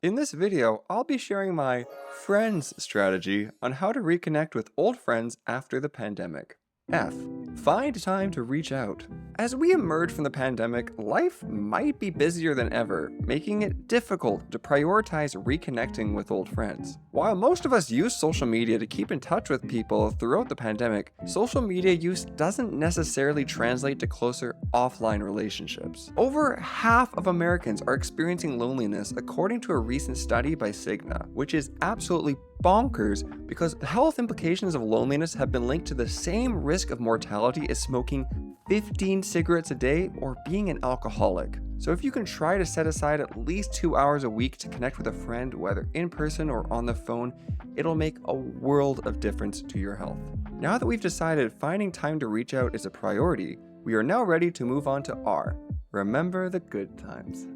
In this video, I'll be sharing my friends strategy on how to reconnect with old friends after the pandemic. F. Find time to reach out. As we emerge from the pandemic, life might be busier than ever, making it difficult to prioritize reconnecting with old friends. While most of us use social media to keep in touch with people throughout the pandemic, social media use doesn't necessarily translate to closer offline relationships. Over half of Americans are experiencing loneliness according to a recent study by Cigna, which is absolutely bonkers because the health implications of loneliness have been linked to the same risk of mortality as smoking 15 cigarettes a day or being an alcoholic. So if you can try to set aside at least 2 hours a week to connect with a friend, whether in person or on the phone, it'll make a world of difference to your health. Now that we've decided finding time to reach out is a priority, we are now ready to move on to R. Remember the good times.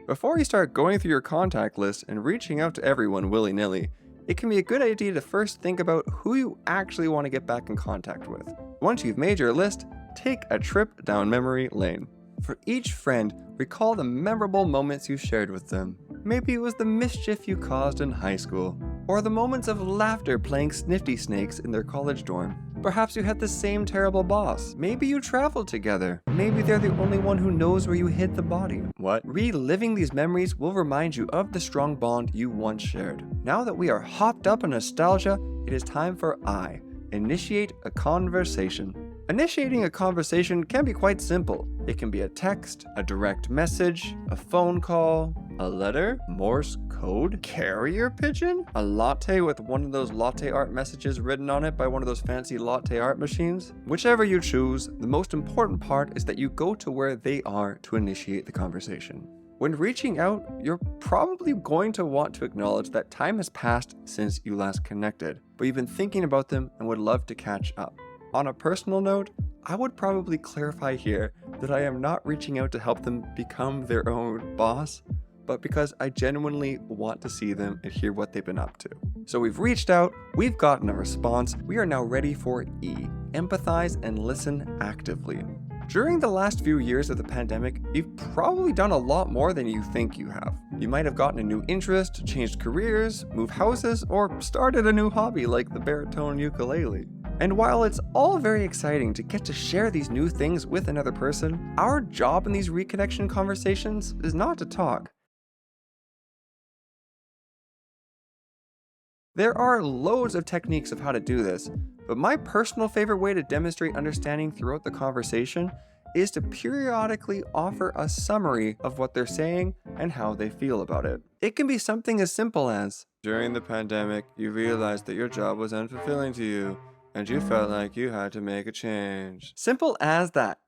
Before you start going through your contact list and reaching out to everyone willy-nilly, it can be a good idea to first think about who you actually want to get back in contact with. Once you've made your list, take a trip down memory lane. For each friend, recall the memorable moments you shared with them. Maybe it was the mischief you caused in high school, or the moments of laughter playing snifty snakes in their college dorm. Perhaps you had the same terrible boss. Maybe you traveled together. Maybe they're the only one who knows where you hid the body. What? Reliving these memories will remind you of the strong bond you once shared. Now that we are hopped up on nostalgia, it is time for I. Initiate a conversation. Initiating a conversation can be quite simple. It can be a text, a direct message, a phone call, a letter, Morse code, carrier pigeon, a latte with one of those latte art messages written on it by one of those fancy latte art machines. Whichever you choose, the most important part is that you go to where they are to initiate the conversation. When reaching out, you're probably going to want to acknowledge that time has passed since you last connected, but you've been thinking about them and would love to catch up. On a personal note, I would probably clarify here that I am not reaching out to help them become their own boss, but because I genuinely want to see them and hear what they've been up to. So we've reached out, we've gotten a response, we are now ready for E. Empathize and listen actively. During the last few years of the pandemic, you've probably done a lot more than you think you have. You might have gotten a new interest, changed careers, moved houses, or started a new hobby like the baritone ukulele. And while it's all very exciting to get to share these new things with another person, our job in these reconnection conversations is not to talk. There are loads of techniques of how to do this, but my personal favorite way to demonstrate understanding throughout the conversation is to periodically offer a summary of what they're saying and how they feel about it. It can be something as simple as, during the pandemic, you realized that your job was unfulfilling to you, and you felt like you had to make a change. Simple as that.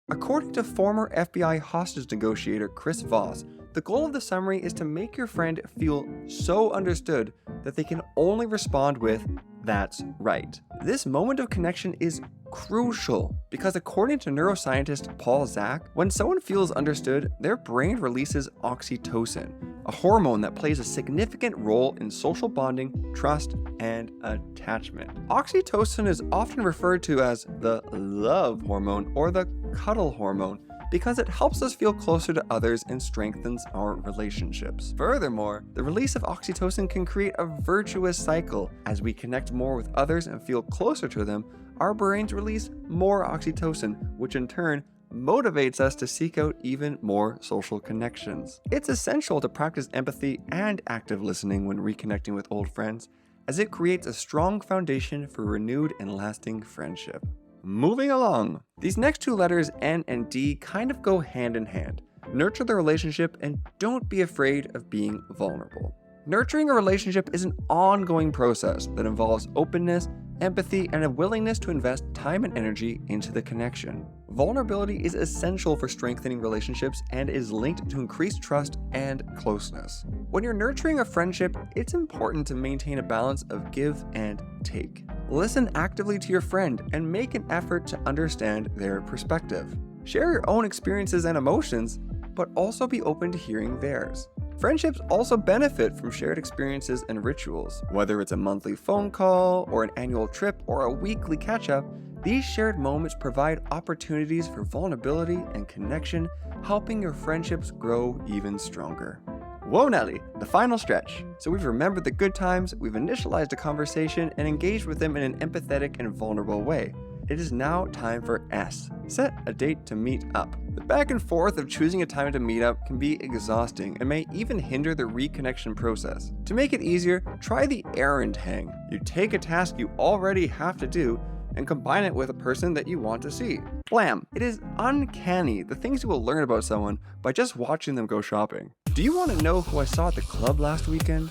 According to former FBI hostage negotiator Chris Voss, the goal of the summary is to make your friend feel so understood that they can only respond with, "That's right." This moment of connection is crucial because according to neuroscientist Paul Zak, when someone feels understood, their brain releases oxytocin, a hormone that plays a significant role in social bonding, trust, and attachment. Oxytocin is often referred to as the love hormone or the cuddle hormone because it helps us feel closer to others and strengthens our relationships. Furthermore, the release of oxytocin can create a virtuous cycle. As we connect more with others and feel closer to them, our brains release more oxytocin, which in turn motivates us to seek out even more social connections. It's essential to practice empathy and active listening when reconnecting with old friends, as it creates a strong foundation for renewed and lasting friendship. Moving along, these next two letters, N and D, kind of go hand in hand. Nurture the relationship and don't be afraid of being vulnerable. Nurturing a relationship is an ongoing process that involves openness, empathy, and a willingness to invest time and energy into the connection. Vulnerability is essential for strengthening relationships and is linked to increased trust and closeness. When you're nurturing a friendship, it's important to maintain a balance of give and take. Listen actively to your friend and make an effort to understand their perspective. Share your own experiences and emotions, but also be open to hearing theirs. Friendships also benefit from shared experiences and rituals. Whether it's a monthly phone call, or an annual trip, or a weekly catch-up, these shared moments provide opportunities for vulnerability and connection, helping your friendships grow even stronger. Whoa Nelly, the final stretch. So we've remembered the good times, we've initialized a conversation, and engaged with them in an empathetic and vulnerable way. It is now time for S. Set a date to meet up. The back and forth of choosing a time to meet up can be exhausting and may even hinder the reconnection process. To make it easier, try the errand hang. You take a task you already have to do and combine it with a person that you want to see. Blam! It is uncanny the things you will learn about someone by just watching them go shopping. Do you want to know who I saw at the club last weekend?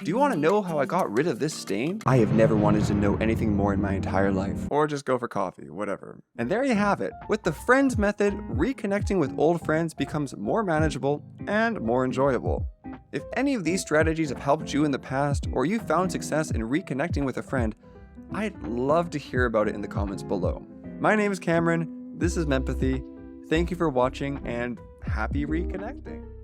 Do you want to know how I got rid of this stain? I have never wanted to know anything more in my entire life. Or just go for coffee, whatever. And there you have it. With the F.R.I.E.N.D.S method, reconnecting with old friends becomes more manageable and more enjoyable. If any of these strategies have helped you in the past, or you found success in reconnecting with a friend, I'd love to hear about it in the comments below. My name is Cameron, this is Mempathy, thank you for watching, and happy reconnecting!